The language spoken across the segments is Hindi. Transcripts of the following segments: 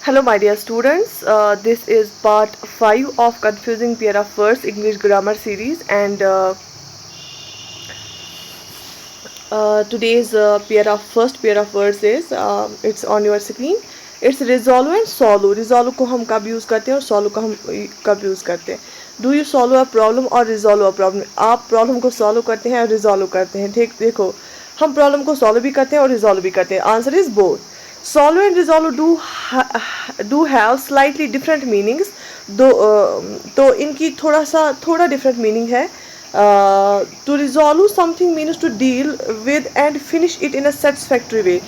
Hello, my dear students. This is part 5 of Confusing Pair of Words English Grammar series, and today's first pair of words is it's on your screen. It's resolve and solve. Resolve को हम कब यूज़ करते हैं और solve को हम कब यूज़ करते हैं. Do you solve a problem or resolve a problem? आप problem को solve करते हैं और resolve करते हैं. ठीक देखो, हम problem को solve भी करते हैं और resolve भी करते हैं. Answer is both. Solve and resolve do have slightly different meanings. तो इनकी थोड़ा different meaning है. To resolve something means to deal with and finish it in a satisfactory way.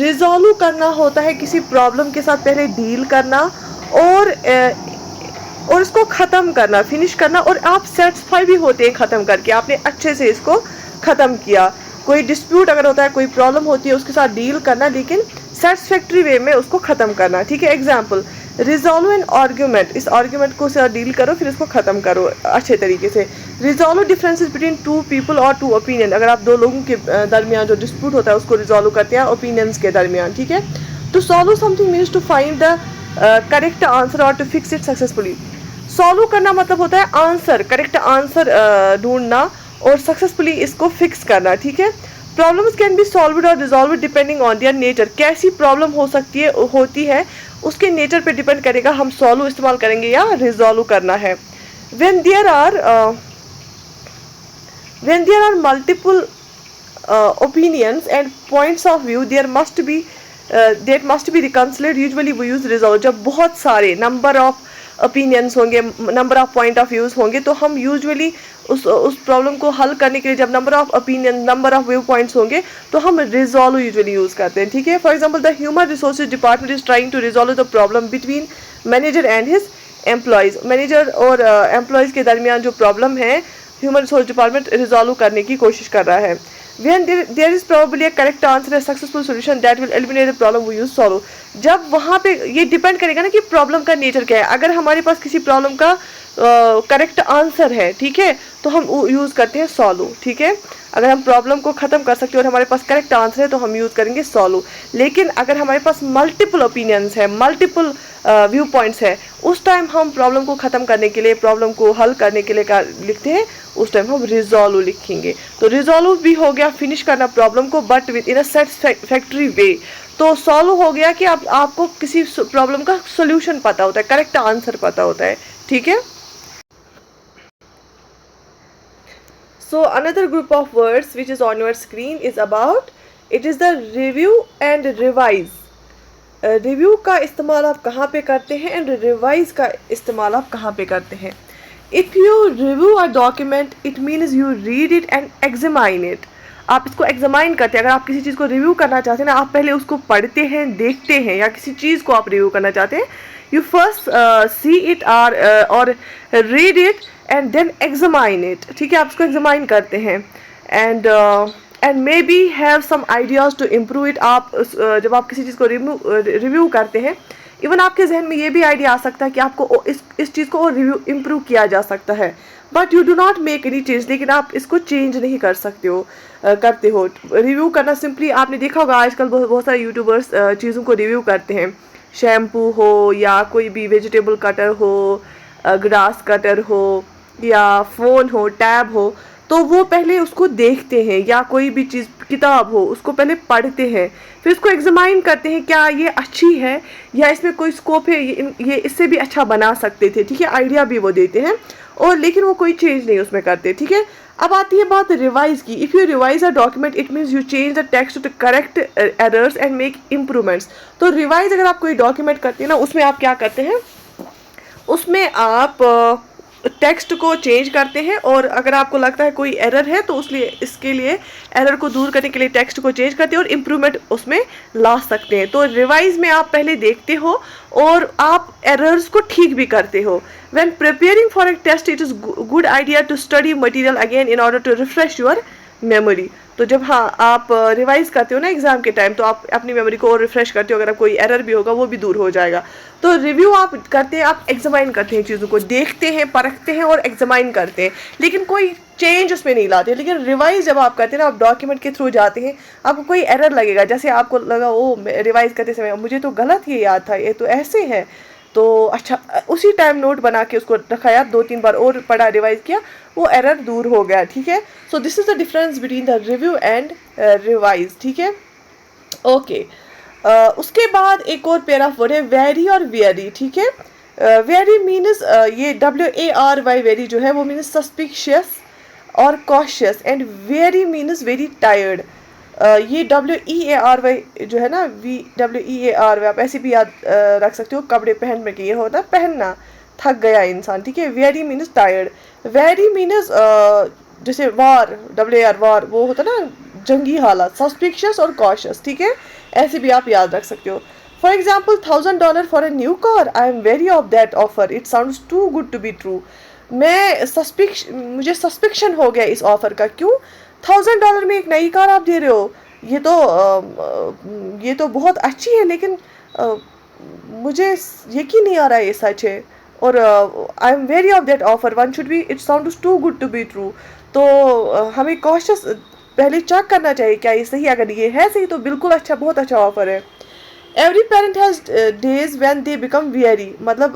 Resolve करना होता है किसी प्रॉब्लम के साथ पहले डील करना और इसको ख़त्म करना, फिनिश करना, और आप सेटिस्फाई भी होते हैं ख़त्म करके, आपने अच्छे से इसको ख़त्म किया. कोई डिस्प्यूट अगर होता है, कोई प्रॉब्लम होती है, उसके साथ डील करना लेकिन सेटिस्फैक्ट्री वे में उसको ख़त्म करना. ठीक है. Example, resolve an argument. इस आर्ग्यूमेंट को से डील करो, फिर इसको ख़त्म करो अच्छे तरीके से. Resolve differences between two people और टू ओपिनियन. अगर आप दो लोगों के दरमियान जो डिस्प्यूट होता है उसको रिजॉल्व करते हैं ओपिनियंस के दरमियान. ठीक है. To solve something means to find the correct answer और to fix it successfully. Solve करना मतलब होता है आंसर, करेक्ट आंसर ढूंढना और सक्सेसफुली इसको फिक्स करना. ठीक है. प्रॉब्लम्स कैन बी सॉल्व्ड और resolve depending on their nature. कैसी प्रॉब्लम होती है उसके नेचर पे डिपेंड करेगा हम सॉल्व इस्तेमाल करेंगे या रिजॉल्व करना है. When there are multiple opinions and points of view there must be reconciled. Usually we use resolve. जब बहुत सारे नंबर ऑफ ओपिनियंस होंगे, number of point of views होंगे, तो हम यूजुअली उस प्रॉब्लम को हल करने के लिए जब number of opinion, number of view points होंगे तो हम रिजॉल्व यूजुअली यूज़ करते हैं. ठीक है. For example, the human resources department is trying to resolve the problem between manager and his employees. Manager और एम्प्लॉयज़ के दरमियान जो प्रॉब्लम है ह्यूमन रिसोर्स डिपार्टमेंट रिजॉल्व करने की कोशिश कर रहा है. When there is probably a correct answer, a successful solution that will eliminate the problem we use solve. जब वहाँ पे ये डिपेंड करेगा ना कि प्रॉब्लम का नेचर क्या है. अगर हमारे पास किसी प्रॉब्लम का करेक्ट आंसर है, ठीक है, तो हम यूज़ करते हैं सॉल्व. ठीक है. अगर हम प्रॉब्लम को ख़त्म कर सकते हैं और हमारे पास करेक्ट आंसर है तो हम यूज़ करेंगे सॉल्व. लेकिन अगर हमारे पास मल्टीपल ओपिनियंस है, मल्टीपल व्यू पॉइंट्स है, उस टाइम हम प्रॉब्लम को ख़त्म करने के लिए, प्रॉब्लम को हल करने के लिए लिखते हैं, उस टाइम हम रिजॉल्व लिखेंगे. तो रिजॉल्व भी हो गया फिनिश करना प्रॉब्लम को, but within a satisfactory way. तो सॉल्व हो गया कि आपको किसी प्रॉब्लम का सोल्यूशन पता होता है, करेक्ट आंसर पता होता है. ठीक है. So another group of words which is on your screen is about, it is the review and revise. Review का इस्तेमाल आप कहाँ पे करते हैं एंड रिवाइज का इस्तेमाल आप कहाँ पे करते हैं. If you review a document it means you read it and examine it. आप इसको एग्जामाइन करते हैं. अगर आप किसी चीज़ को रिव्यू करना चाहते हैं ना, आप पहले उसको पढ़ते हैं, देखते हैं, या किसी चीज़ को आप रिव्यू करना चाहते हैं, यू फर्स्ट सी इट और read it and then examine it. ठीक है. आप इसको एग्जामाइन करते हैं and maybe have some ideas to improve it. आप जब आप किसी चीज़ को रिव्यू करते हैं, इवन आपके जहन में ये भी आइडिया आ सकता है कि आपको इस चीज़ को और रिव्यू इम्प्रूव किया जा सकता है, but you do not make any change. लेकिन आप इसको चेंज नहीं कर सकते हो, करते हो. रिव्यू करना सिंपली, आपने देखा होगा आजकल बहुत सारे यूट्यूबर्स चीज़ों को रिव्यू करते हैं. शैम्पू हो या कोई भी वेजिटेबल कटर हो, ग्रास कटर हो, या फ़ोन हो, टैब हो, तो वो पहले उसको देखते हैं, या कोई भी चीज़, किताब हो, उसको पहले पढ़ते हैं, फिर उसको एग्जामाइन करते हैं क्या ये अच्छी है या इसमें कोई स्कोप है, ये इससे भी अच्छा बना सकते थे. ठीक है. आइडिया भी वो देते हैं, और लेकिन वो कोई चेंज नहीं उसमें करते. ठीक है. अब आती है बात रिवाइज की. If you revise a document it means you change the text to correct errors and make improvements. तो रिवाइज अगर आप कोई डॉक्यूमेंट करते हैं ना, उसमें आप क्या करते हैं, उसमें आप टेक्स्ट को चेंज करते हैं, और अगर आपको लगता है कोई एरर है तो इसके लिए एरर को दूर करने के लिए टेक्स्ट को चेंज करते हैं और इम्प्रूवमेंट उसमें ला सकते हैं. तो रिवाइज में आप पहले देखते हो और आप एरर्स को ठीक भी करते हो. When preparing for a test it is good idea to study material again in order to refresh your memory. तो जब हाँ आप रिवाइज करते हो ना एग्जाम के टाइम, तो आप अपनी मेमोरी को और रिफ्रेश करते हो, अगर कोई एरर भी होगा वो भी दूर हो जाएगा। तो रिव्यू आप करते हैं, आप एग्जामाइन करते हैं, चीज़ों को देखते हैं, परखते हैं और एग्जामाइन करते हैं, लेकिन कोई चेंज उसमें नहीं लाते। लेकिन रिवाइज जब आप करते हैं ना, आप डॉक्यूमेंट के थ्रू जाते हैं, आपको कोई एरर लगेगा, जैसे आपको लगा ओ रिवाइज करते समय मुझे तो गलत ये याद था, ये तो ऐसे है, तो अच्छा उसी टाइम नोट बना के उसको रखा यार, 2-3 बार और पढ़ा, रिवाइज किया, वो एरर दूर हो गया। ठीक है, so this is the difference between the review and revise. ठीक है, ओके। उसके बाद एक और पेयर ऑफ वर्ड है वेरी और वेरी। ठीक है, वेरी मीन्स ये WARY वेरी जो है वो मीन्स सस्पिशियस और cautious, and very means very tired. ये WEARY जो है ना, WEARY आप ऐसे भी याद रख सकते हो, कपड़े पहन में, ये होता है पहनना, थक गया इंसान। ठीक है, very means tired. Very means जैसे वार, WAR वार, वो होता है ना जंगी हालात, सस्पिशियस और कॉशियस। ठीक है, ऐसे भी आप याद रख सकते हो। For example $1000 for a new car, I am wary of that offer, it sounds too good to be true. मुझे सस्पिक्शन हो गया इस ऑफर का। क्यों? $1000 में एक नई कार आप दे रहे हो, ये तो बहुत अच्छी है, लेकिन मुझे यकीन नहीं आ रहा है ये सच है, और I am wary of that offer, one should be, it sounds too good to be true. तो हमें कॉशियस पहले चेक करना चाहिए क्या ये सही, अगर ये है सही तो बिल्कुल अच्छा, बहुत अच्छा ऑफर है। Every parent has days when they become very, मतलब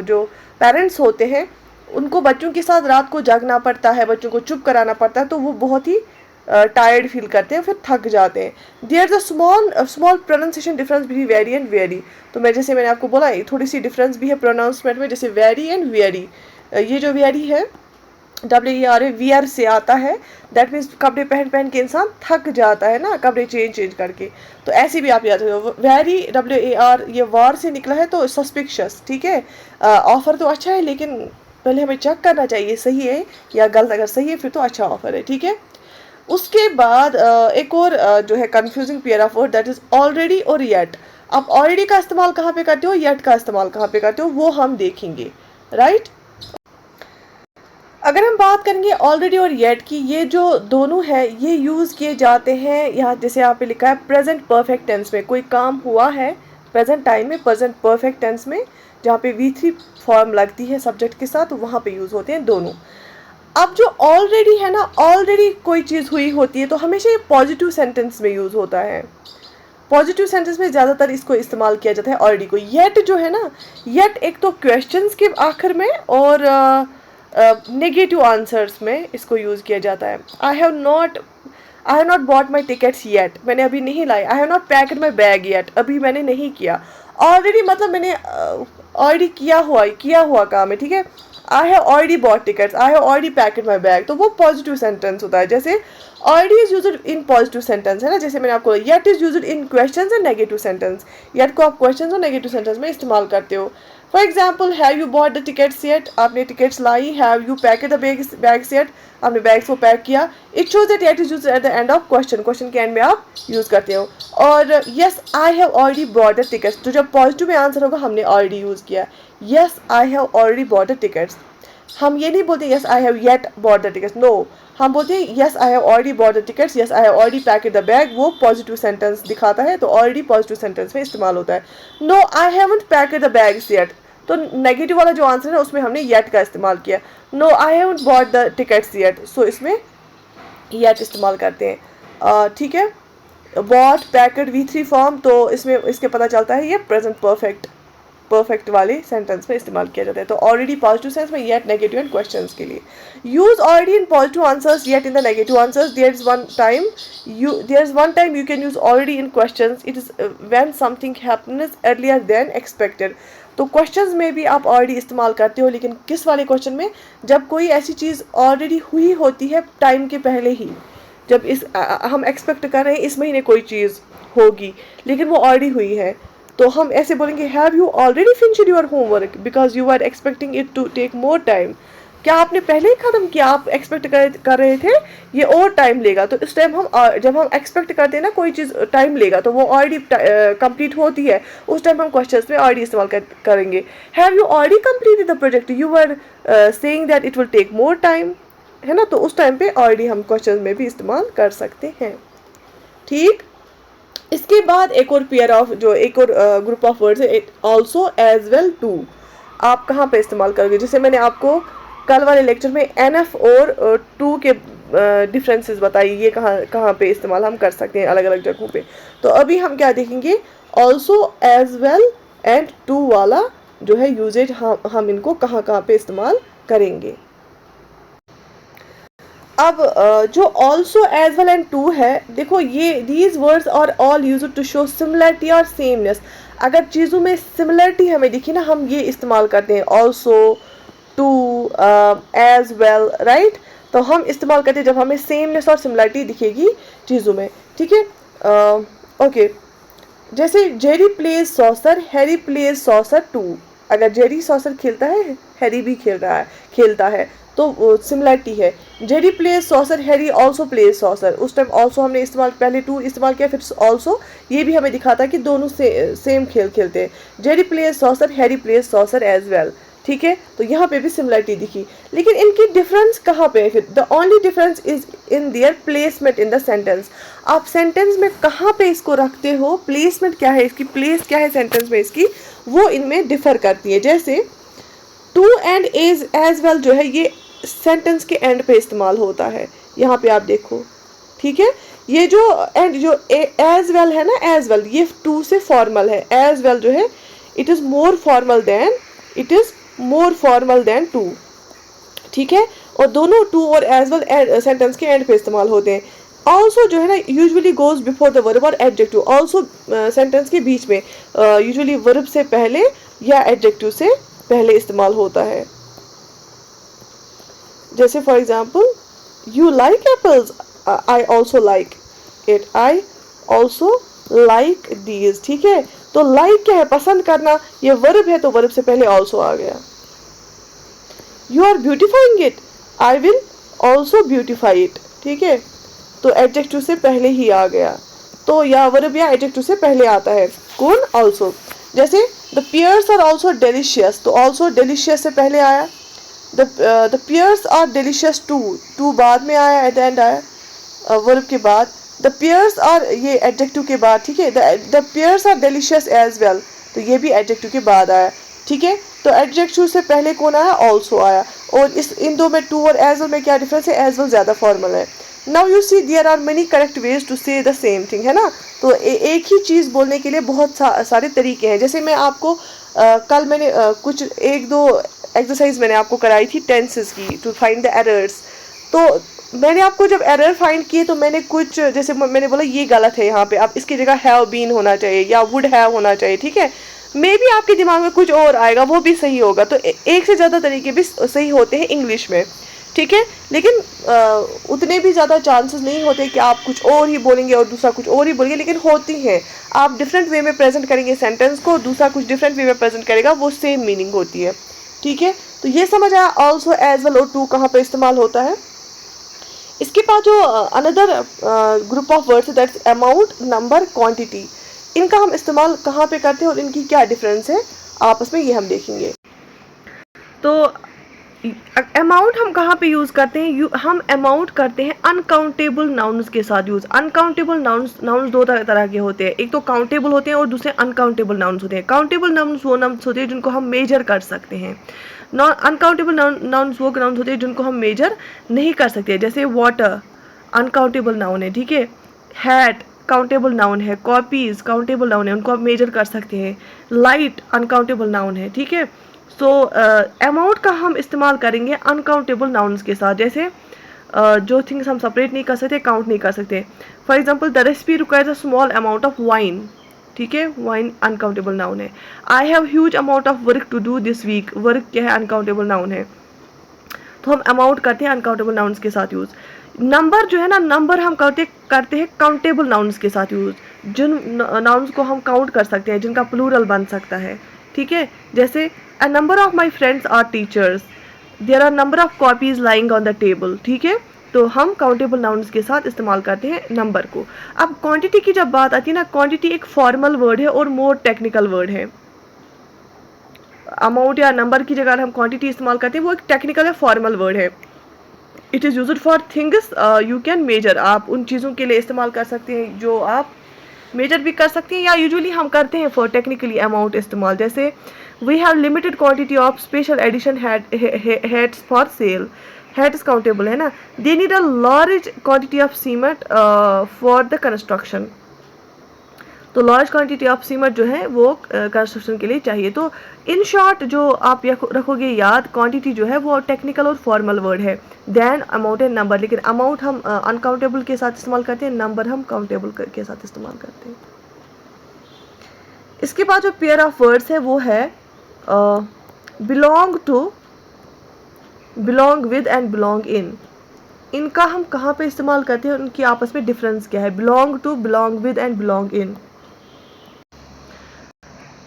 जो पेरेंट्स होते हैं उनको बच्चों के साथ रात को जागना पड़ता है, बच्चों को चुप कराना पड़ता है, तो वो बहुत ही टायर्ड फील करते हैं, फिर थक जाते हैं। There is a small pronunciation difference between very and wary. तो मैंने आपको बोला थोड़ी सी डिफरेंस भी है प्रोनाउंसमेंट में, जैसे वेरी एंड वेरी। ये जो वेरी है WERY वियर से आता है, दैट मीन्स कपड़े पहन पहन के इंसान थक जाता है ना, कपड़े चेंज करके। तो ऐसे भी आप याद रखो, वेरी WAR ये वार से निकला है, तो सस्पिशियस। ठीक है, ऑफर तो अच्छा है, लेकिन पहले हमें चेक करना चाहिए सही है या गलत, अगर सही है फिर तो अच्छा ऑफर है। ठीक है, उसके बाद एक और जो है confusing pair of word, that is already और येट। आप ऑलरेडी का इस्तेमाल कहाँ पे करते हो, येट का इस्तेमाल कहाँ पे करते हो, वो हम देखेंगे। राइट, अगर हम बात करेंगे ऑलरेडी और येट की, ये जो दोनों है ये यूज़ किए जाते हैं यहाँ, जैसे यहाँ पे लिखा है प्रेजेंट परफेक्ट टेंस में, कोई काम हुआ है प्रेजेंट टाइम में, प्रेजेंट परफेक्ट टेंस में, जहाँ पे V3 फॉर्म लगती है सब्जेक्ट के साथ, वहाँ पे यूज़ होते हैं दोनों। अब जो ऑलरेडी है ना, ऑलरेडी कोई चीज़ हुई होती है तो हमेशा ये पॉजिटिव सेंटेंस में यूज़ होता है, पॉजिटिव सेंटेंस में ज़्यादातर इसको इस्तेमाल किया जाता है ऑलरेडी को। येट जो है ना, येट एक तो क्वेश्चंस के आखिर में और नेगेटिव आंसर्स में इसको यूज़ किया जाता है। I have not bought my tickets yet, मैंने अभी नहीं लाई। I have not packed my bag yet, अभी मैंने नहीं किया। ऑलरेडी मतलब मैंने ऑलरेडी किया हुआ काम है। ठीक है, I have already bought tickets, I have already packed my bag, तो वो पॉजिटिव सेंटेंस होता है। जैसे already is used in positive sentence है ना, जैसे मैंने आपको yet is used in questions and negative sentence, yet को आप क्वेश्चंस और नेगेटिव सेंटेंस में इस्तेमाल करते हो। For example, have you bought the tickets yet, आपने टिकट्स लाई। Have you packed the bags yet, आपने बैग्स को पैक किया। It shows that yet is used at the end of question के एंड में आप यूज करते हो। और yes I have already bought the tickets, तो जब पॉजिटिव में आंसर होगा हमने ऑलरेडी यूज किया। Yes I have already bought the tickets, हम ये नहीं बोलते yes I have yet bought the tickets, no, हम बोलते हैं yes I have already bought the tickets, yes I have already packed the bag, वो पॉजिटिव सेंटेंस दिखाता है, तो ऑलरेडी पॉजिटिव सेंटेंस में इस्तेमाल होता है। No I haven't packed the bags yet, तो नेगेटिव वाला जो आंसर है उसमें हमने येट का इस्तेमाल किया। No I haven't bought the tickets yet, so इसमें येट इस्तेमाल करते हैं। ठीक है, बॉट पैक्ड V3 फॉर्म, तो इसमें इसके पता चलता है ये प्रेजेंट परफेक्ट वाले सेंटेंस में इस्तेमाल किया जाता है। तो ऑलरेडी पॉजिटिव सेंस में, येट नेगेटिव एंड क्वेश्चंस के लिए। Use already in positive answers, yet in the negative answers. There is one time you can use already in questions, it is when something happens earlier than expected. तो क्वेश्चंस में भी आप ऑलरेडी इस्तेमाल करते हो, लेकिन किस वाले क्वेश्चन में, जब कोई ऐसी चीज़ ऑलरेडी हुई होती है टाइम के पहले ही, जब हम एक्सपेक्ट कर रहे हैं इस महीने कोई चीज़ होगी लेकिन वो ऑलरेडी हुई है, तो हम ऐसे बोलेंगे have you already finished your homework because you are expecting it to take more time. क्या आपने पहले ही ख़त्म किया, आप एक्सपेक्ट कर रहे थे ये और टाइम लेगा। तो इस टाइम जब हम एक्सपेक्ट करते हैं ना कोई चीज़ टाइम लेगा, तो वो ऑलरेडी कंप्लीट होती है, उस टाइम हम क्वेश्चंस में ऑलरेडी इस्तेमाल करेंगे। Have you already completed the project, you are saying that it will take more time. है ना, तो उस टाइम पे ऑलरेडी हम क्वेश्चन में भी इस्तेमाल कर सकते हैं। ठीक, इसके बाद एक और पेयर ऑफ जो एक और ग्रुप ऑफ वर्ड्स है, ऑल्सो एज वेल टू, आप कहाँ पे इस्तेमाल करोगे? जैसे मैंने आपको कल वाले लेक्चर में एनएफ और टू के डिफरेंसेस बताई, ये कहाँ कहाँ पे इस्तेमाल हम कर सकते हैं अलग अलग जगहों पे। तो अभी हम क्या देखेंगे, also as well and too वाला जो है यूजेज हम इनको कहाँ कहाँ पे इस्तेमाल करेंगे। अब जो also as well and too है, देखो ये these words are all used to show similarity और सेमनेस। अगर चीज़ों में सिमिलरिटी हमें दिखी ना, हम ये इस्तेमाल करते हैं also, too, as well, right. तो हम इस्तेमाल करते हैं जब हमें सेमनेस और सिमिलरिटी दिखेगी चीज़ों में, ठीक है। ओके, जैसे Jerry plays soccer, Harry plays soccer too. अगर जेरी सॉसर खेलता है, हैरी भी खेलता है, तो सिमिलरिटी है। Jerry plays soccer, Harry also plays soccer. उस टाइम ऑल्सो हमने इस्तेमाल, पहले टू इस्तेमाल किया, फिर ऑल्सो, ये भी हमें दिखाता कि दोनों सेम खेल खेलते हैं। Jerry plays soccer, Harry plays soccer as well, ठीक है। तो यहाँ पे भी सिमिलरिटी दिखी, लेकिन इनकी डिफरेंस कहाँ पे है फिर? The only difference is in their placement in the sentence. आप सेंटेंस में कहाँ पे इसको रखते हो, प्लेसमेंट क्या है इसकी, प्लेस क्या है सेंटेंस में इसकी, वो इनमें डिफर करती है। जैसे टू एंड एज वेल जो है, ये सेंटेंस के एंड पे इस्तेमाल होता है, यहाँ पे आप देखो, ठीक है। ये जो एंड जो एज वेल है ना, एज वेल ये टू से फॉर्मल है, एज वेल जो है it is more formal than too, ठीक है। और दोनों टू और एज वेल सेंटेंस के एंड पे इस्तेमाल होते हैं। ऑल्सो जो है ना, usually goes before the verb और एडजेक्टिव। ऑल्सो सेंटेंस के बीच में यूजुअली वर्ब से पहले या एडजेक्टिव से पहले इस्तेमाल होता है। जैसे for example, you like apples, I also like it, I also like these, ठीक है। तो लाइक क्या है, पसंद करना, ये वर्ब है, तो वर्ब से पहले ऑल्सो आ गया। You are beautifying it, I will also beautify it, ठीक है। तो एडजेक्टिव से पहले ही आ गया, तो या वर्ब या एडजेक्टिव से पहले आता है कौन, ऑल्सो। जैसे the pears are also delicious, तो ऑल्सो डिलीशियस से पहले आया। The pears are delicious too बाद में आया, एट द एंड आया वर्ब के बाद। द पियर्स आर, ये एडजेक्टिव के बाद, ठीक है। The pears are delicious as well, तो ये भी एडजेक्टिव के बाद आया, ठीक है। तो एडजेक्टिव से पहले कौन आया, ऑल्सो आया। और इन दो में टू और एज वेल में क्या डिफरेंस है, एज वेल ज़्यादा फॉर्मल है। Now you see there are many correct ways to say the same thing, है ना। तो एक ही चीज़ बोलने के लिए बहुत सारे तरीके हैं। जैसे मैं आपको कल मैंने कुछ एक दो एक्सरसाइज मैंने आपको कराई थी टेंसेस की, टू फाइंड द एरर्स। तो मैंने आपको जब एरर फाइंड किए, तो मैंने कुछ, जैसे मैंने बोला ये गलत है, यहाँ पे आप इसकी जगह हैव बीन होना चाहिए या वुड हैव होना चाहिए, ठीक है। मे बी आपके दिमाग में कुछ और आएगा, वो भी सही होगा। तो एक से ज़्यादा तरीके भी सही होते हैं इंग्लिश में, ठीक है। लेकिन उतने भी ज़्यादा चांसेस नहीं होते कि आप कुछ और ही बोलेंगे और दूसरा कुछ और ही बोलेंगे, लेकिन होती हैं। आप डिफरेंट वे में प्रेजेंट करेंगे सेंटेंस को, दूसरा कुछ डिफरेंट वे में प्रेजेंट करेगा, वो सेम मीनिंग होती है, ठीक है। तो ये समझ आया ऑल्सो, एज वेल और टू कहाँ पे इस्तेमाल होता है। इसके बाद जो another group of words that's amount, number, quantity, इनका हम इस्तेमाल कहाँ पे करते हैं और इनकी क्या डिफरेंस है आपस में, ये हम देखेंगे। तो अमाउंट हम कहाँ पे यूज़ करते हैं, हम अमाउंट करते हैं अनकाउंटेबल नाउन्स के साथ यूज़। अनकाउंटेबल नाउन्स दो तरह के होते हैं, एक तो काउंटेबल होते हैं और दूसरे अनकाउंटेबल नाउन्स होते हैं। काउंटेबल नाउन्स वो नाउन्स होते हैं जिनको हम मेजर कर सकते हैं, नॉन अनकाउंटेबल नाउन्स वो नाउन्स होते हैं जिनको हम मेजर नहीं कर सकते। जैसे वाटर अनकाउंटेबल नाउन है, ठीक है। हैट काउंटेबल नाउन है, कॉपीज़ काउंटेबल नाउन है, उनको आप मेजर कर सकते हैं। लाइट अनकाउंटेबल नाउन है, ठीक है। सो अमाउंट का हम इस्तेमाल करेंगे अनकाउंटेबल नाउन्स के साथ। जैसे जो थिंग्स हम सेपरेट नहीं कर सकते, काउंट नहीं कर सकते। For example, the recipe requires a small amount of wine, ठीक है। वाइन अनकाउंटेबल नाउन है। I have huge amount of work to do this week, work क्या है, अनकाउंटेबल नाउन है। तो हम अमाउंट करते हैं अनकाउंटेबल नाउन्स के साथ यूज़। नंबर जो है ना, नंबर हम करते हैं काउंटेबल नाउन्स के साथ यूज़, जिन नाउन्स को हम काउंट कर सकते हैं, जिनका प्लूरल बन सकता है, ठीक है। जैसे a number of my friends are teachers, there are number of copies lying on the table, ठीक है। तो हम काउंटेबल नाउन्स के साथ इस्तेमाल करते हैं नंबर को। अब क्वांटिटी की जब बात आती है ना, क्वांटिटी एक फॉर्मल वर्ड है और मोर टेक्निकल वर्ड है। अमाउंट या नंबर की जगह हम क्वांटिटी इस्तेमाल करते हैं, वो एक टेक्निकल या फॉर्मल वर्ड है। It is used for things you can measure, आप उन चीज़ों के लिए इस्तेमाल कर सकते हैं जो आप मेजर भी कर सकते हैं, या यूजुअली हम करते हैं फॉर टेक्निकली अमाउंट इस्तेमाल। जैसे we have limited quantity of special edition heads for sale, heads countable है ना, they need a large quantity of cement for the construction. तो लार्ज क्वांटिटी ऑफ सीमेंट जो है वो कंस्ट्रक्शन के लिए चाहिए। तो इन शॉर्ट जो आप रखोगे याद, क्वांटिटी जो है वो टेक्निकल और फॉर्मल वर्ड है देन अमाउंट एंड नंबर, लेकिन अमाउंट हम अनकाउंटेबल के साथ इस्तेमाल करते हैं, नंबर हम काउंटेबल के साथ इस्तेमाल करते हैं। इसके बाद जो पेयर ऑफ वर्ड्स है वो है belong to, belong with and belong in. इनका हम कहाँ पे इस्तेमाल करते हैं, उनकी आपस में डिफरेंस क्या है? Belong to, belong with and belong in.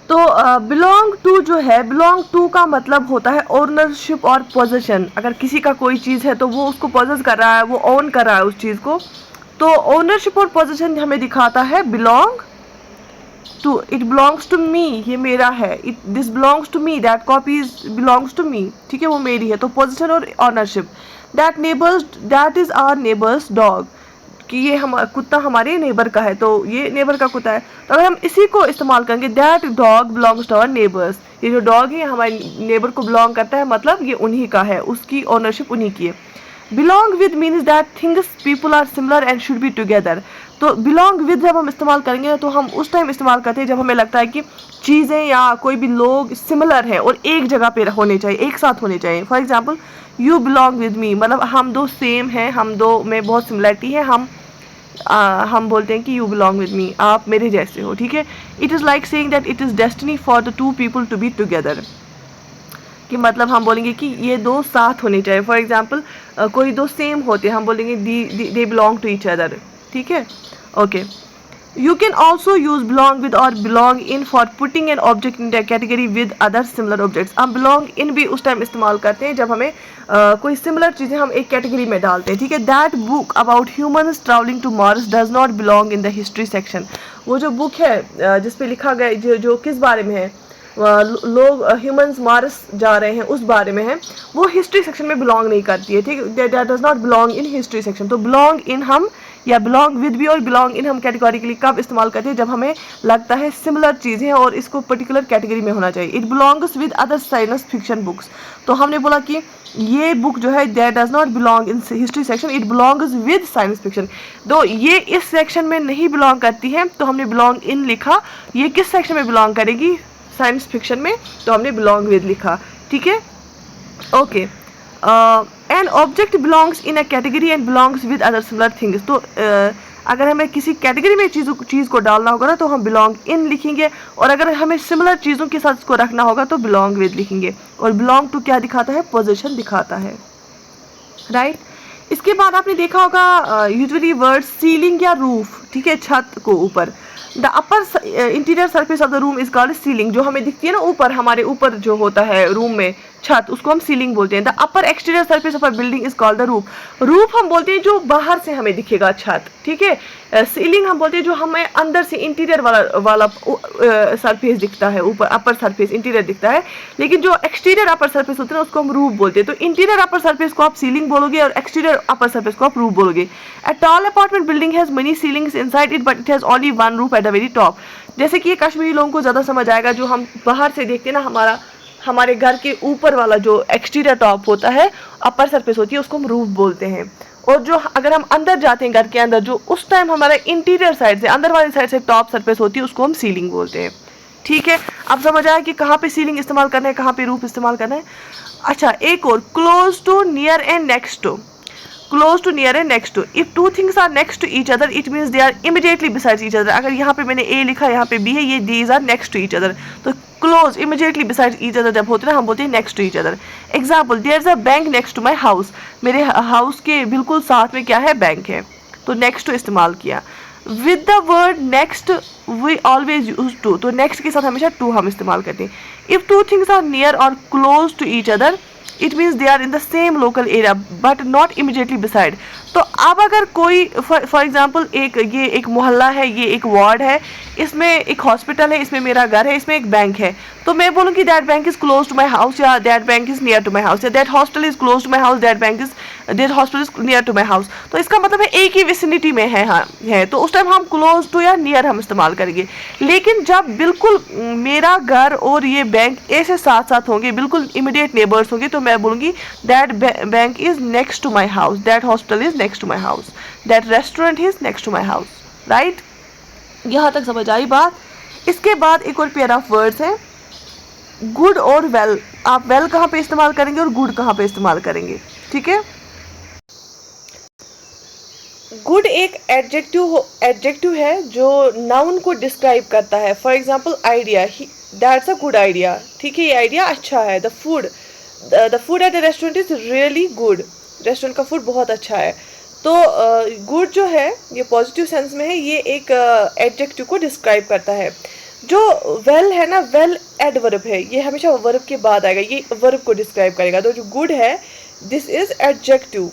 तो बिलोंग टू जो है, बिलोंग टू का मतलब होता है ओनरशिप और पोजेशन। अगर किसी का कोई चीज़ है तो वो उसको पोजेस कर रहा है, वो ओन कर रहा है उस चीज़ को, तो ओनरशिप और पोजेशन हमें दिखाता है belong to. It belongs to me, ये मेरा है, it this belongs to me, that copy belongs to me, ठीक है, वो मेरी है। तो पोजेशन और ownership. That neighbour's, that is our neighbour's dog, कि ये हम कुत्ता हमारे नेबर का है, तो ये नेबर का कुत्ता है। तो अगर हम इसी को इस्तेमाल करेंगे, that dog belongs to our neighbours, ये जो डॉग है हमारे नेबर को बिलोंग करता है, मतलब ये उन्हीं का है, उसकी ओनरशिप उन्हीं की है। Belong with means that things people are similar and should be together. तो बिलोंग विद जब हम इस्तेमाल करेंगे तो हम उस टाइम इस्तेमाल करते हैं जब हमें लगता है कि चीज़ें या कोई भी लोग सिमिलर है और एक जगह पे होने चाहिए, एक साथ होने चाहिए। For example, you belong with me, मतलब हम दो सेम हैं, हम दो में बहुत सिमिलरिटी है, हम बोलते हैं कि यू बिलोंग विद मी, आप मेरे जैसे हो, ठीक है। It is like saying that it is destiny for the two people to be together, कि मतलब हम बोलेंगे कि ये दो साथ होने चाहिए। फॉर एग्जाम्पल, कोई दो सेम होते हैं, हम बोलेंगे they belong to each other, ठीक है, okay. You can also use belong with or belong in for putting an object in a category with other similar objects। हम belong in भी उस टाइम इस्तेमाल करते हैं जब हमें कोई similar चीज़ें हम एक कैटेगरी में डालते हैं, ठीक है। That book about humans traveling to Mars does not belong in the history section। वो जो बुक है जिस पे लिखा गया, जो किस बारे में है, लोग ह्यूमंस मार्स जा रहे हैं उस बारे में है, वो हिस्ट्री सेक्शन में बिलोंग नहीं करती है, ठीक है। That does not belong in history section. तो बिलोंग इन हम या बिलोंग विद भी और बिलोंग इन हम कैटेगोरिकली कब इस्तेमाल करते हैं, जब हमें लगता है सिमिलर चीज़ें और इसको पर्टिकुलर कैटेगरी में होना चाहिए। It belongs with other science fiction books. तो हमने बोला कि ये बुक जो है that does not belong in history section, it belongs with science fiction. तो ये इस सेक्शन में नहीं बिलोंग करती है, तो हमने बिलोंग इन लिखा। ये किस सेक्शन में बिलोंग करेगी? साइंस फिक्शन में, तो हमने बिलोंग विद लिखा, ठीक है, okay. An object belongs in a category and belongs with other similar things. तो अगर हमें किसी कैटेगरी में चीज़ को डालना होगा ना, तो हम बिलोंग इन लिखेंगे, और अगर हमें सिमिलर चीज़ों के साथ इसको रखना होगा तो बिलोंग विद लिखेंगे। और बिलोंग टू क्या दिखाता है? पोजीशन दिखाता है, राइट। इसके बाद आपने देखा होगा यूजुअली वर्ड सीलिंग या रूफ, ठीक है, छत को ऊपर। The upper interior surface of the room is called ceiling. जो हमें दिखती है ना ऊपर, हमारे ऊपर जो होता है रूम में छत, उसको हम सीलिंग बोलते हैं। The upper exterior surface of a building is called the roof. Roof हम बोलते हैं जो बाहर से हमें दिखेगा छत, ठीक है। सीलिंग हम बोलते हैं जो हमें अंदर से इंटीरियर वाला सरफेस दिखता है, ऊपर अपर सरफेस इंटीरियर दिखता है। लेकिन जो एक्सटीरियर अपर सरफेस होता है उसको हम रूफ बोलते हैं। तो इंटीरियर अपर सरफेस को आप सीलिंग बोलोगे और एक्सटीरियर अपर सरफेस को आप रूफ बोलोगे। A tall apartment building has many ceilings inside it but it has only one roof at the very top. जैसे कि ये कश्मीरी लोगों को ज़्यादा समझ आएगा, जो हम बाहर से देखते हैं ना, हमारे घर के ऊपर वाला जो एक्सटीरियर टॉप होता है, अपर सरफेस होती है, उसको हम रूफ बोलते हैं। और जो अगर हम अंदर जाते हैं घर के अंदर, जो उस टाइम हमारा इंटीरियर साइड से, अंदर वाली साइड से टॉप सरफेस होती है, उसको हम सीलिंग बोलते हैं, ठीक है। अब समझ आया कि कहाँ पे सीलिंग इस्तेमाल करना है, कहाँ पे रूफ इस्तेमाल करना है। अच्छा, एक और, close to, near and next to. Close to, near and next to. If two things are next to each other it means they are immediately besides each other. अगर यहाँ पे मैंने ए लिखा, यहाँ पे बी है, ये these are next to each other. तो close, immediately besides each other जब होते हैं ना, हम बोलते हैं next to each other. Example, there is a bank next to my house. मेरे हाउस के बिल्कुल साथ में क्या है? बैंक है। तो नेक्स्ट टू इस्तेमाल किया। With the word next we always use to. तो नेक्स्ट के साथ हमेशा टू हम इस्तेमाल करते हैं। If two things are near और close to each other it means they are in the same local area but not immediately beside. तो तो अब अगर कोई फॉर एग्जांपल ये एक मोहल्ला है, ये एक वार्ड है, इसमें एक हॉस्पिटल है, इसमें मेरा घर है, इसमें एक बैंक है, तो मैं बोलूँगी that bank is close to my house, या that bank is near to my house, या that hospital is close to my house, that hospital is near to my house. तो इसका मतलब है एक ही विसिनिटी में है, हाँ है, तो उस टाइम हम क्लोज टू या नियर हम इस्तेमाल करेंगे। लेकिन जब बिल्कुल मेरा घर और ये बैंक ऐसे साथ साथ होंगे, बिल्कुल इमीडिएट नेबर्स होंगे, तो मैं बोलूँगी that bank is next to my house, that hospital is next to my house, that restaurant is next to my house. Right, यहाँ तक समझ आई बात। इसके बाद एक और पेयर ऑफ वर्ड्स है, गुड और वेल। आप वेल कहाँ पे इस्तेमाल करेंगे और गुड कहाँ पे इस्तेमाल करेंगे, ठीक है। गुड एक एडजेक्टिव है जो नाउन को डिस्क्राइब करता है। For example idea, that's a good idea, ठीक है, ये आइडिया अच्छा है। The food at the restaurant is really good, restaurant का फूड बहुत अच्छा है। तो गुड जो है ये पॉजिटिव सेंस में है, ये एक एडजेक्टिव को डिस्क्राइब करता है। जो वेल है ना, वेल एडवर्ब है, ये हमेशा वर्ब के बाद आएगा, ये वर्ब को डिस्क्राइब करेगा। तो जो गुड है this is adjective,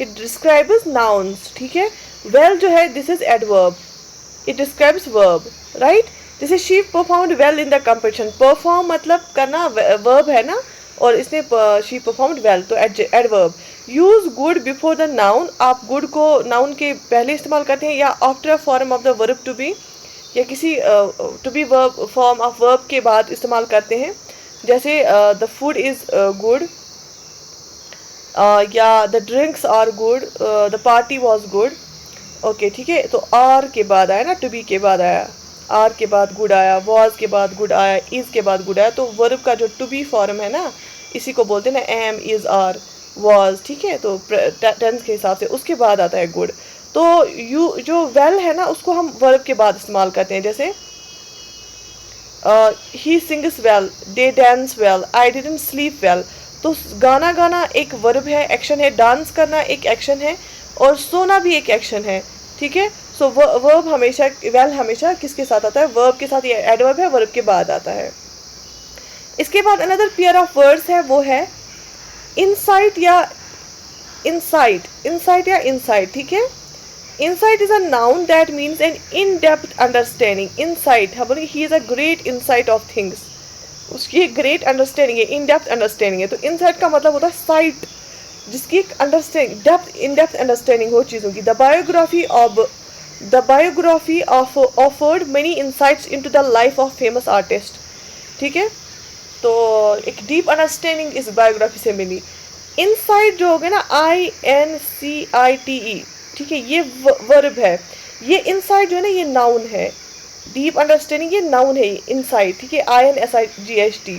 it describes nouns, ठीक है। वेल जो है this is adverb, it describes verb, right. जैसे she performed well in the competition, perform मतलब करना, वर्ब है ना, और इसने शी परफॉर्म्ड वेल, तो adverb. Use good before the noun, आप गुड को नाउन के पहले इस्तेमाल करते हैं, या after a form of the verb to be, या किसी to be verb form of verb के बाद इस्तेमाल करते हैं। जैसे द फूड इज गुड, या the drinks are good, the party was good, okay, ठीक है। तो आर के बाद आया ना, टू बी के बाद आया, आर के बाद गुड आया, वॉज के बाद गुड आया, इज के बाद गुड आया। तो वर्ब का जो टू बी फॉर्म है ना, इसी को बोलते हैं ना, एम, इज, आर, वॉज, ठीक है। तो टेंस के हिसाब से उसके बाद आता है गुड। तो यू जो वेल है ना, उसको हम वर्ब के बाद इस्तेमाल करते हैं। जैसे he sings well, they dance well, I didn't sleep well. तो गाना गाना एक वर्ब है, एक्शन है, डांस करना एक एक्शन है, और सोना भी एक एक्शन है, ठीक है। सो वर्ब हमेशा, वेल हमेशा किसके साथ आता है, वर्ब के साथ। ये एडवर्ब है, वर्ब के बाद आता है। इसके बाद अनदर पेयर ऑफ वर्ड्स है, वो है इनसाइट या इनसाइट, इनसाइट या इनसाइट, ठीक है। Insight is a noun that means an in depth understanding. Insight हम बोलेंगे he is a great insight of things, उसकी एक ग्रेट अंडरस्टैंडिंग है, इन डेप्थ अंडरस्टैंडिंग है। तो इनसाइट का मतलब होता है साइट, जिसकी एक अंडरस्टैंडिंग, डेप्थ, इन डेप्थ अंडरस्टैंडिंग हो चीज़ों की। The biography offered many insights into the life of famous artist, ठीक है। तो एक डीप अंडरस्टैंडिंग इस बायोग्राफी से मिली। इनसाइट जो हो गया ना, INCITE, ठीक है, ये वर्ब है। ये इनसाइट जो है ना, ये नाउन है। डीप अंडरस्टैंडिंग ये नाउन है, इनसाइट, ठीक है, INSIGHT।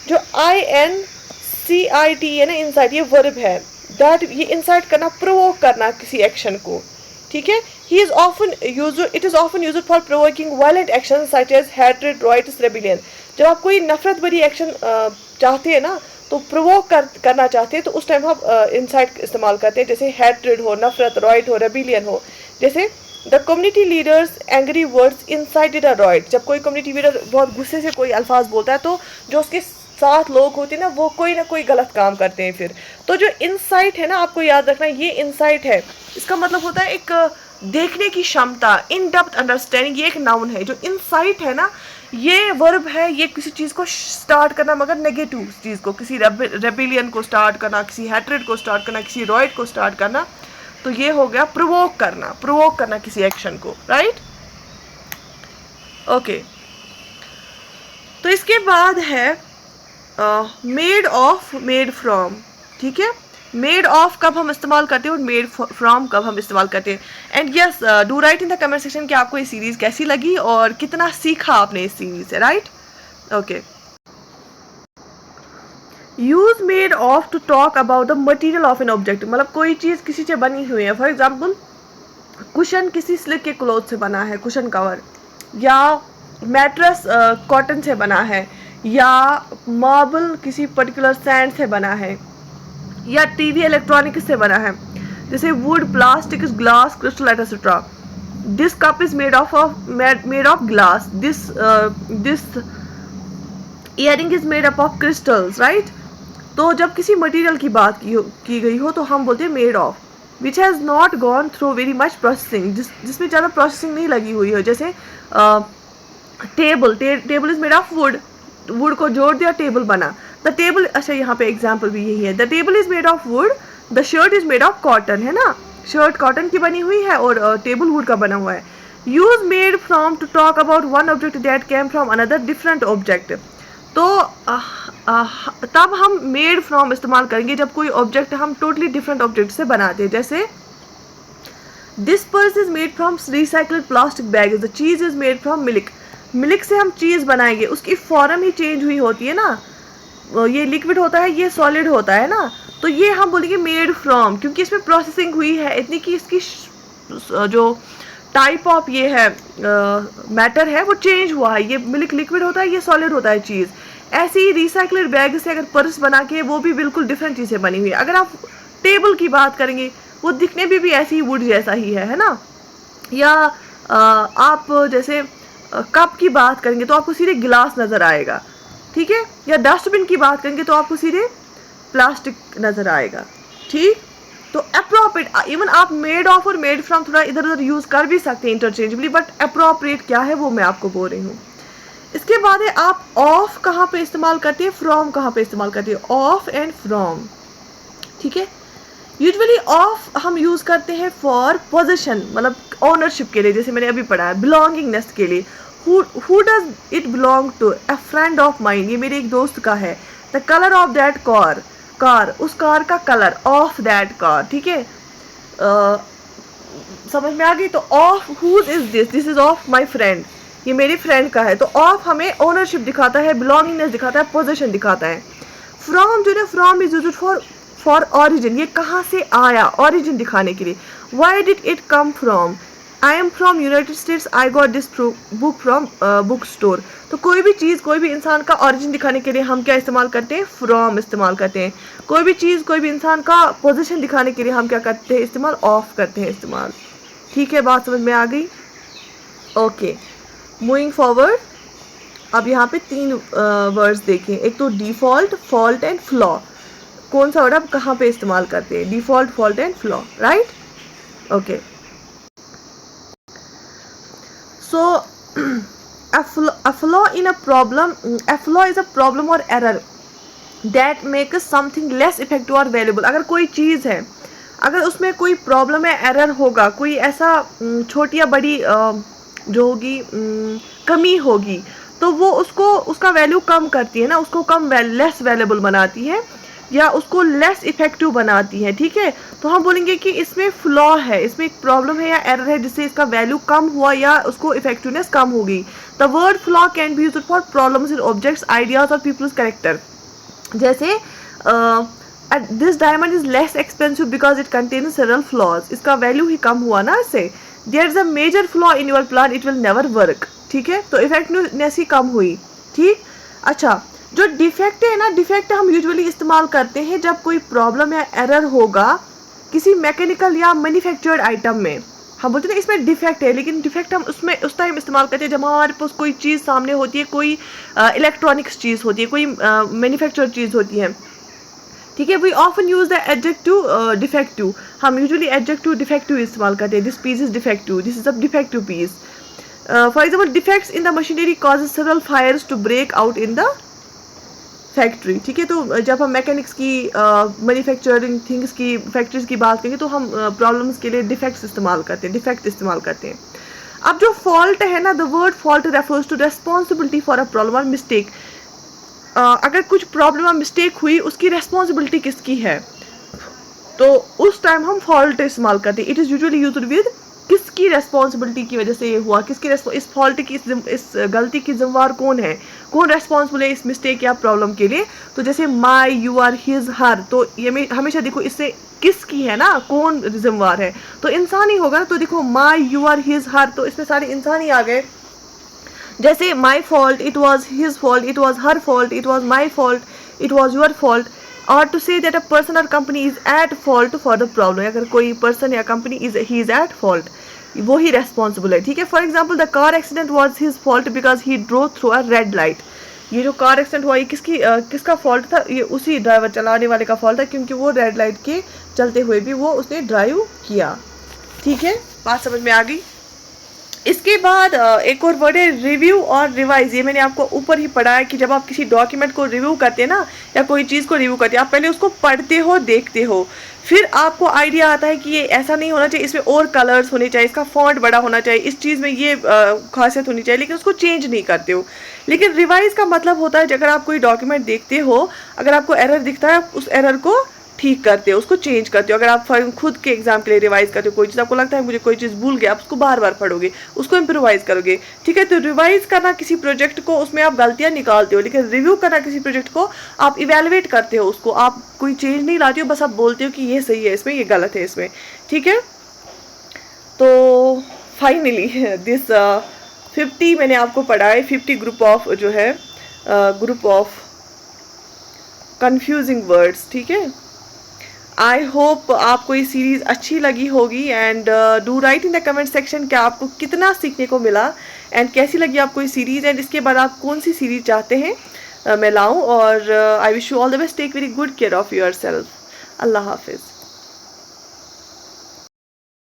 जो INCIT है ना, इनसाइट, ये वर्ब है। दैट, ये इनसाइट करना, प्रोवोक करना किसी एक्शन को, ठीक है। It is often used for provoking violent action such as hatred, riots, rebellion. जब आप कोई नफरत भरी एक्शन चाहते हैं ना, तो प्रोवोक करना चाहते हैं, तो उस टाइम हम इनसाइट इस्तेमाल करते हैं। जैसे हैट्रेड हो, नफरत, रॉयट हो, रेबिलियन हो। जैसे the community leaders angry words incited a riot, जब कोई कम्युनिटी लीडर बहुत गुस्से से कोई अल्फाज बोलता है, तो जो उसके साथ लोग होते हैं ना, वो कोई ना कोई गलत काम करते हैं फिर। तो जो इनसाइट है ना, आपको याद रखना, ये इनसाइट है, इसका मतलब होता है एक देखने की क्षमता, इन डेप्थ अंडरस्टैंडिंग, ये एक नाउन है। जो इनसाइट है ना, ये वर्ब है, ये किसी चीज़ को स्टार्ट करना, मगर नेगेटिव चीज़ को, किसी रेबिलियन को स्टार्ट करना, किसी हैट्रेड को स्टार्ट करना, किसी रॉयट को स्टार्ट करना। तो ये हो गया प्रोवोक करना किसी एक्शन को, राइट, ओके। तो इसके बाद है मेड ऑफ, मेड फ्रॉम, ठीक है। मेड ऑफ कब हम इस्तेमाल करते हैं और मेड फ्रॉम कब हम इस्तेमाल करते हैं। And yes, do right in the comment section कि आपको ये सीरीज़ कैसी लगी और कितना सीखा आपने इस सीरीज से, right, okay. Use made of to talk about the material of an object, मतलब कोई चीज़ किसी से बनी हुई है। फॉर एग्जाम्पल कुशन किसी सिल्क के क्लॉथ से बना है, कुशन कवर, या मैट्रेस कॉटन से बना है, या मार्बल किसी पर्टिकुलर सैंड से बना है, या टीवी इलेक्ट्रॉनिक से बना है। जैसे wood, plastic, glass, crystal, etcetera. This cup is made of glass, this earring is made up of crystals, right. तो जब किसी मटेरियल की बात की गई हो तो हम बोलते हैं made of. Which has not gone through very much processing, जिसमें ज़्यादा प्रोसेसिंग नहीं लगी हुई हो, जैसे table is made of would, would को जोड़ दिया टेबल बना। द टेबल, अच्छा यहाँ पे एग्जाम्पल भी यही है, the table is made of would, the shirt is made of cotton, है ना, शर्ट कॉटन की बनी हुई है और टेबल वुड का बना हुआ है। Use made from to talk about one object that came from another different object. तो तब हम मेड फ्रॉम इस्तेमाल करेंगे जब कोई ऑब्जेक्ट हम टोटली डिफरेंट ऑब्जेक्ट से बनाते हैं, जैसे this purse is made from recycled plastic bag, the cheese is made from milk. Milk से हम चीज़ बनाएंगे, उसकी फॉर्म ही चेंज हुई होती है ना, ये लिक्विड होता है, ये सॉलिड होता है ना, तो ये हम बोलेंगे मेड फ्रॉम, क्योंकि इसमें प्रोसेसिंग हुई है इतनी कि इसकी जो टाइप ऑफ ये है मैटर है वो चेंज हुआ है, ये मिल्क लिक्विड होता है, ये सॉलिड होता है चीज़। ऐसे ही रिसाइकल्ड बैग से अगर पर्स बना के, वो भी बिल्कुल डिफरेंट चीज़ें बनी हुई है। अगर आप टेबल की बात करेंगे, वो दिखने में भी ऐसे ही वुड जैसा ही है ना, या आप जैसे कप की बात करेंगे तो आपको सीधे गिलास नज़र आएगा, ठीक है, या डस्टबिन की बात करेंगे तो आपको सीधे प्लास्टिक नज़र आएगा, ठीक। तो अप्रोप्रिएट, इवन आप मेड ऑफ और मेड फ्रॉम थोड़ा इधर उधर यूज़ कर भी सकते हैं इंटरचेंजेबली, बट अप्रोप्रिएट क्या है वो मैं आपको बोल रही हूँ। इसके बाद है आप ऑफ कहाँ पे इस्तेमाल करते हैं, फ्रॉम कहाँ पे इस्तेमाल करते हैं, ऑफ एंड फ्रॉम, ठीक है। यूजुअली ऑफ हम यूज़ करते हैं फॉर पोजीशन, मतलब ओनरशिप के लिए, जैसे मैंने अभी पढ़ा है, बिलोंगिंगनेस के लिए। Who does it belong to, a friend of mine, ये मेरे एक दोस्त का है। The colour of that car, उस कार का कलर, ऑफ दैट कार, ठीक है, समझ में आ गई। तो of whose is this is of my friend, ये मेरे फ्रेंड का है। तो ऑफ हमें ओनरशिप दिखाता है, बिलोंगिंगनेस दिखाता है, पोजीशन दिखाता है। फ्रॉम जो है, from is used for origin, ये कहाँ से आया, ऑरिजिन दिखाने के लिए। Why did it come from, I am from United states, I got this book from book store. तो कोई भी चीज़, कोई भी इंसान का ऑरिजिन दिखाने के लिए हम क्या इस्तेमाल करते हैं, फ्रॉम इस्तेमाल करते हैं। कोई भी चीज़, कोई भी इंसान का पोजीशन दिखाने के लिए हम क्या करते हैं, इस्तेमाल ऑफ करते हैं इस्तेमाल, ठीक है। बात समझ में आ गई, ओके। मूविंग फॉरवर्ड, अब यहाँ पे 3 वर्ड्स देखें, एक तो डिफ़ॉल्ट, फॉल्ट एंड फ्लॉ। कौन सा वर्ड आप कहाँ पे इस्तेमाल करते हैं, default, fault and flaw, right, okay. So a flaw in a problem, a flaw is a problem or error that makes something less effective or valuable। अगर कोई चीज़ है, अगर उसमें कोई प्रॉब्लम है, एरर होगा, कोई ऐसा छोटी या बड़ी जो होगी कमी होगी, तो वो उसको, उसका वैल्यू कम करती है ना, उसको कम लेस वैल्यूबल बनाती है, या उसको लेस इफेक्टिव बनाती है, ठीक है। तो हम बोलेंगे कि इसमें फ्लॉ है, इसमें एक प्रॉब्लम है या एरर है जिससे इसका वैल्यू कम हुआ या उसको इफेक्टिवनेस कम हो गई। The word flaw can be used for problems in objects, ideas और पीपल्स कैरेक्टर। जैसे this diamond is less expensive because it contains several flaws, इसका वैल्यू ही कम हुआ ना इससे। There is a major flaw in your plan, it will never work, ठीक है, तो इफेक्टिवनेस ही कम हुई, ठीक। अच्छा, जो डिफेक्ट है ना, डिफेक्ट हम यूजुअली इस्तेमाल करते हैं जब कोई प्रॉब्लम या एरर होगा किसी मैकेनिकल या मैन्युफैक्चर्ड आइटम में, हम बोलते हैं इसमें डिफेक्ट है, लेकिन डिफेक्ट हम उसमें उस टाइम इस्तेमाल करते हैं जब हमारे पास कोई चीज़ सामने होती है, कोई इलेक्ट्रॉनिक्स चीज़ होती है, कोई मैन्युफैक्चर्ड चीज़ होती है, ठीक है। We often use the adjective defective, हम यूजुअली एडजेक्टिव डिफेक्टिव इस्तेमाल करते हैं, this piece is defective, this is a defective piece. For example, defects in the machinery causes several fires to break out in the factory, ठीक है। तो जब हम मैकेनिक्स की मैन्युफैक्चरिंग थिंग्स की फैक्ट्रीज की बात करेंगे तो हम प्रॉब्लम्स के लिए डिफेक्ट्स इस्तेमाल करते हैं, डिफेक्ट इस्तेमाल करते हैं। अब जो फॉल्ट है ना, the word fault refers to responsibility for a problem और मिस्टेक। अगर कुछ प्रॉब्लम और मिस्टेक हुई, उसकी रेस्पॉन्सिबिलिटी किसकी है, तो उस टाइम हम फॉल्ट इस्तेमाल करते हैं। It is usually used with किसकी रेस्पॉन्सिबिलिटी की वजह से ये हुआ, किसकी इस फॉल्ट की, इस गलती की जिम्मेवार कौन है, कौन रेस्पॉन्सिबल है इस मिस्टेक या प्रॉब्लम के लिए। तो जैसे माई, यू आर, हिज, हर, तो ये हमेशा देखो इससे किसकी है ना, कौन जिम्मेवार है, तो इंसान ही होगा ना। तो देखो my, you are, his, her, तो इसमें सारे इंसान ही आ गए। जैसे my fault, it was his fault, it was her fault, it was my fault, it was your fault. और to say that a person और company is at fault for the problem, अगर कोई पर्सन या कंपनी ही इज एट फॉल्ट, वो ही रेस्पॉन्सिबल है, ठीक है। For example, the car accident was his fault because he drove through a red light, ये जो कार एक्सीडेंट हुआ ये किसका फॉल्ट था, ये उसी ड्राइवर चलाने वाले का फॉल्ट था, क्योंकि वो रेड लाइट के चलते हुए भी वो उसने ड्राइव किया। ठीक है, बात समझ में आ गई। इसके बाद एक और वर्ड है रिव्यू और रिवाइज। ये मैंने आपको ऊपर ही पढ़ा है कि जब आप किसी डॉक्यूमेंट को रिव्यू करते हैं ना, या कोई चीज़ को रिव्यू करते हैं, आप पहले उसको पढ़ते हो, देखते हो, फिर आपको आइडिया आता है कि ये ऐसा नहीं होना चाहिए, इसमें और कलर्स होने चाहिए, इसका फॉन्ट बड़ा होना चाहिए, इस चीज़ में ये खासियत होनी चाहिए, लेकिन उसको चेंज नहीं करते हो। लेकिन रिवाइज का मतलब होता है अगर आप कोई डॉक्यूमेंट देखते हो, अगर आपको एरर दिखता है, उस एरर को ठीक करते हो, उसको चेंज करते हो। अगर आप खुद के एग्जाम के लिए रिवाइज करते हो कोई चीज़, आपको लगता है मुझे कोई चीज़ भूल गया, आप उसको बार बार पढ़ोगे, उसको इम्प्रोवाइज करोगे। ठीक है, तो रिवाइज करना किसी प्रोजेक्ट को, उसमें आप गलतियाँ निकालते हो, लेकिन रिव्यू करना किसी प्रोजेक्ट को आप इवेलुएट करते हो, उसको आप कोई चेंज नहीं लाते हो, बस आप बोलते हो कि ये सही है इसमें, ये गलत है इसमें। ठीक है, तो फाइनली दिस 50 मैंने आपको पढ़ा है, 50 ग्रुप ऑफ जो है ग्रुप ऑफ कंफ्यूजिंग वर्ड्स। ठीक है, आई होप आपको ये सीरीज़ अच्छी लगी होगी, and do right in the comment section कि आपको कितना सीखने को मिला एंड कैसी लगी आपको ये सीरीज़, एंड इसके बाद आप कौन सी सीरीज़ चाहते हैं मैं लाऊं। और I wish you all the best, take very good care of yourself. Allah हाफिज़।